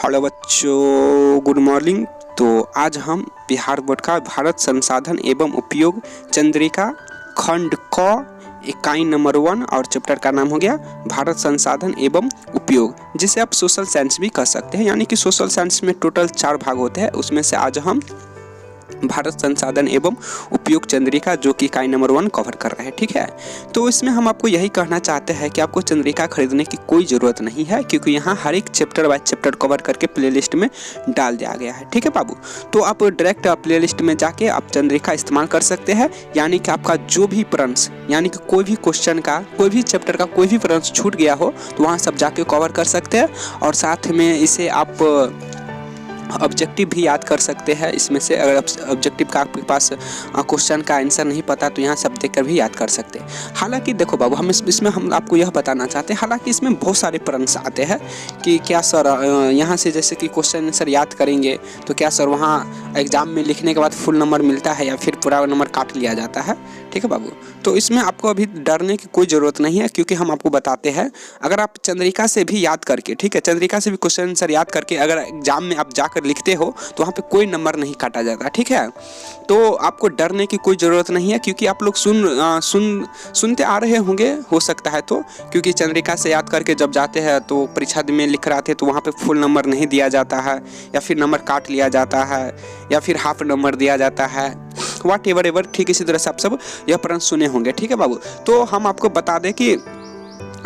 Hello बच्चों, good morning. तो आज हम बिहार बोर्ड का भारत संसाधन एवं उपयोग चंद्रिका खंड क इकाई नंबर 1 और चैप्टर का नाम हो गया भारत संसाधन एवं उपयोग, जिसे आप सोशल साइंस भी कह सकते हैं। यानी कि सोशल साइंस में टोटल 4 भाग होते हैं, उसमें से आज हम भारत संसाधन एवं उपयोग चंद्रिका जो कि इकाई नंबर 1 कवर कर रहे हैं। ठीक है, तो इसमें हम आपको यही कहना चाहते हैं कि आपको चंद्रिका खरीदने की कोई ज़रूरत नहीं है, क्योंकि यहाँ हर एक चैप्टर बाय चैप्टर कवर करके प्लेलिस्ट में डाल दिया गया है। ठीक है बाबू, तो आप डायरेक्ट प्लेलिस्ट में जाके आप चंद्रिका इस्तेमाल कर सकते हैं। यानी कि आपका जो भी प्रश्न, यानी कि कोई भी क्वेश्चन का, कोई भी चैप्टर का कोई भी प्रश्न छूट गया हो तो वहाँ सब जाके कवर कर सकते हैं। और साथ में इसे आप ऑब्जेक्टिव भी याद कर सकते हैं। इसमें से अगर ऑब्जेक्टिव का आपके पास क्वेश्चन का आंसर नहीं पता तो यहाँ सब देखकर भी याद कर सकते हैं। हालांकि देखो बाबू, हम इसमें हम आपको यह बताना चाहते हैं, हालांकि इसमें बहुत सारे प्रश्न आते हैं कि क्या सर यहाँ से जैसे कि क्वेश्चन आंसर याद करेंगे तो क्या सर वहाँ एग्जाम में लिखने के बाद फुल नंबर मिलता है या फिर पूरा नंबर काट लिया जाता है। ठीक है बाबू, तो इसमें आपको अभी डरने की कोई ज़रूरत नहीं है, क्योंकि हम आपको बताते हैं अगर आप चंद्रिका से भी याद करके, ठीक है, चंद्रिका से भी क्वेश्चन आंसर याद करके अगर एग्जाम में आप जाकर लिखते हो तो वहाँ पे कोई नंबर नहीं काटा जाता। ठीक है, तो आपको डरने की कोई ज़रूरत नहीं है, क्योंकि आप लोग सुनते आ रहे होंगे, हो सकता है तो, क्योंकि चंद्रिका से याद करके जब जाते हैं तो परीक्षा में लिख रहे थे तो वहाँ पे फुल नंबर नहीं दिया जाता है, या फिर नंबर काट लिया जाता है, या फिर हाफ नंबर दिया जाता है, वाट एवर। ठीक, इसी तरह से आप सब यह प्रश्न सुने होंगे। ठीक है बाबू, तो हम आपको बता दें कि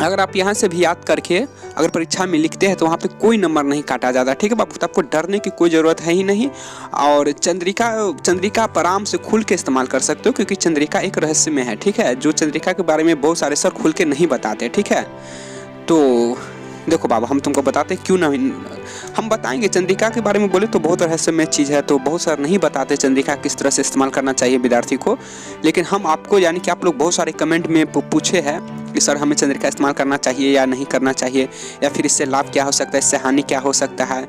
अगर आप यहाँ से भी याद करके अगर परीक्षा में लिखते हैं तो वहाँ पे कोई नंबर नहीं काटा जाता। ठीक है बाबू, तो आपको डरने की कोई ज़रूरत है ही नहीं। और चंद्रिका पर आराम से खुल के इस्तेमाल कर सकते हो, क्योंकि चंद्रिका एक रहस्य में है। ठीक है, जो चंद्रिका के बारे में बहुत सारे सर खुल के नहीं बताते। ठीक है, तो देखो बाबा, हम तुमको बताते क्यों नहीं, हम बताएंगे। चंद्रिका के बारे में बोले तो बहुत रहस्यमय चीज़ है, तो बहुत सारे नहीं बताते चंद्रिका किस तरह से इस्तेमाल करना चाहिए विद्यार्थी को। लेकिन हम आपको, यानी कि आप लोग बहुत सारे कमेंट में पूछे हैं कि सर हमें चंद्रिका इस्तेमाल करना चाहिए या नहीं करना चाहिए, या फिर इससे लाभ क्या हो सकता है, इससे हानि क्या हो सकता है,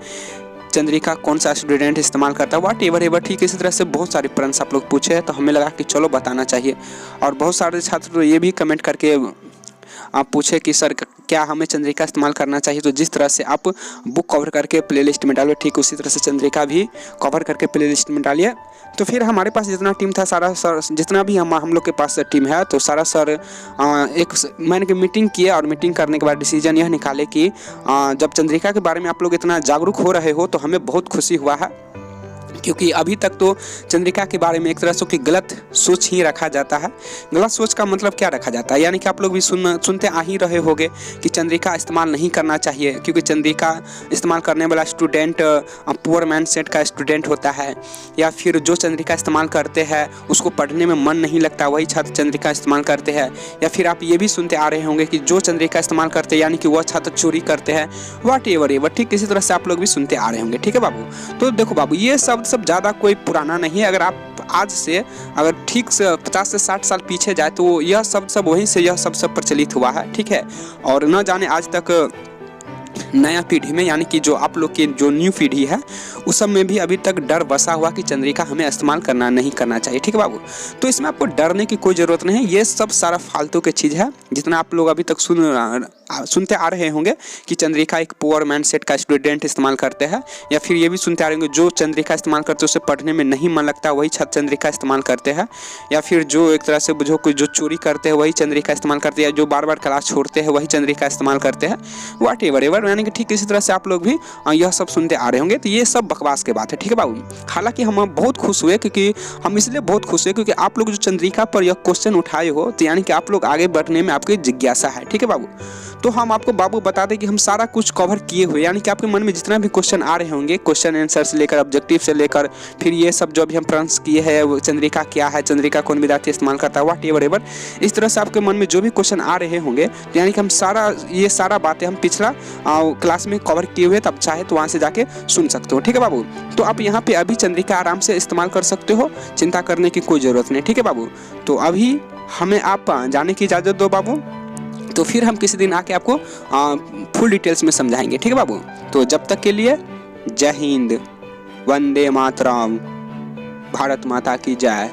चंद्रिका कौन सा स्टूडेंट इस्तेमाल करता है, वाट एवर। ठीक, इसी तरह से बहुत सारे प्रश्न आप लोग पूछे हैं, तो हमें लगा कि चलो बताना चाहिए। और बहुत सारे छात्र ये भी कमेंट करके आप पूछे कि सर क्या हमें चंद्रिका इस्तेमाल करना चाहिए। तो जिस तरह से आप बुक कवर करके प्लेलिस्ट में डालो, ठीक उसी तरह से चंद्रिका भी कवर करके प्लेलिस्ट में डालिए। तो फिर हमारे पास जितना टीम था, सारा सर जितना भी हम लोग के पास टीम है, तो सारा सर एक मैंने की मीटिंग किए, और मीटिंग करने के बाद डिसीजन यह निकाले कि जब चंद्रिका के बारे में आप लोग इतना जागरूक हो रहे हो तो हमें बहुत खुशी हुआ है, क्योंकि अभी तक तो चंद्रिका के बारे में एक तरह से कि गलत सोच ही रखा जाता है। गलत सोच का मतलब क्या रखा जाता है, यानी कि आप लोग भी सुनते आ ही रहे होंगे कि चंद्रिका इस्तेमाल नहीं करना चाहिए, क्योंकि चंद्रिका इस्तेमाल करने वाला स्टूडेंट पुअर माइंड सेट का स्टूडेंट होता है, या फिर जो चंद्रिका इस्तेमाल करते हैं उसको पढ़ने में मन नहीं लगता, वही छात्र चंद्रिका इस्तेमाल करते हैं। या फिर आप ये भी सुनते आ रहे होंगे कि जो चंद्रिका इस्तेमाल करते हैं यानी कि वह छात्र चोरी करते हैं, वाट एवर। ठीक इसी तरह से आप लोग भी सुनते आ रहे होंगे। ठीक है बाबू, तो देखो बाबू, ये सब ज़्यादा कोई पुराना नहीं है। अगर आप आज से अगर ठीक से 50 से 60 साल पीछे जाए तो यह सब वहीं से यह सब प्रचलित हुआ है। ठीक है, और न जाने आज तक नया पीढ़ी में, यानी कि जो आप लोग की जो न्यू पीढ़ी है उस सब में भी अभी तक डर बसा हुआ कि चंद्रिका हमें इस्तेमाल करना नहीं करना चाहिए। ठीक है बाबू, तो इसमें आपको डरने की कोई ज़रूरत नहीं है। ये सब सारा फालतू की चीज़ है, जितना आप लोग अभी तक सुनते आ रहे होंगे कि चंद्रिका एक पुअर माइंड सेट का स्टूडेंट इस्तेमाल करते हैं, या फिर ये भी सुनते आ रहे होंगे जो चंद्रिका इस्तेमाल करते हैं उसे पढ़ने में नहीं मन लगता वही छात्र चंद्रिका इस्तेमाल करते हैं, या फिर जो एक तरह से बुझो कि जो चोरी करते हैं वही चंद्रिका इस्तेमाल करते हैं, जो बार बार क्लास छोड़ते हैं वही चंद्रिका इस्तेमाल करते हैं, वाट एवर। यानी कि ठीक इसी तरह से आप लोग भी यह सब सुनते आ रहे होंगे। तो ये सब बकवास की बात है। ठीक है बाबू, हालांकि हम बहुत खुश हुए, क्योंकि हम इसलिए बहुत खुश हुए क्योंकि आप लोग जो चंद्रिका पर यह क्वेश्चन उठाए हो, तो यानी कि आप लोग आगे बढ़ने में आपकी जिज्ञासा है। ठीक है बाबू, तो हम आपको बाबू बता दें कि हम सारा कुछ कवर किए हुए, यानी कि आपके मन में जितना भी क्वेश्चन आ रहे होंगे, क्वेश्चन आंसर से लेकर ऑब्जेक्टिव से लेकर फिर ये सब जो अभी हम प्रश्न किए हैं, वो चंद्रिका क्या है, चंद्रिका कौन विद्यार्थी इस्तेमाल करता है, वाट एवर। इस तरह से आपके मन में जो भी क्वेश्चन आ रहे होंगे, तो यानी कि हम ये सारा बातें हम पिछला क्लास में कवर किए हुए, तब चाहे तो वहाँ से जाके सुन सकते हो। ठीक है बाबू, तो आप यहाँ पे अभी चंद्रिका आराम से इस्तेमाल कर सकते हो, चिंता करने की कोई ज़रूरत नहीं। ठीक है बाबू, तो अभी हमें आप जाने की इजाज़त दो बाबू, तो फिर हम किसी दिन आके आपको फुल डिटेल्स में समझाएंगे। ठीक है बाबू, तो जब तक के लिए जय हिंद, वंदे मातरम, भारत माता की जय।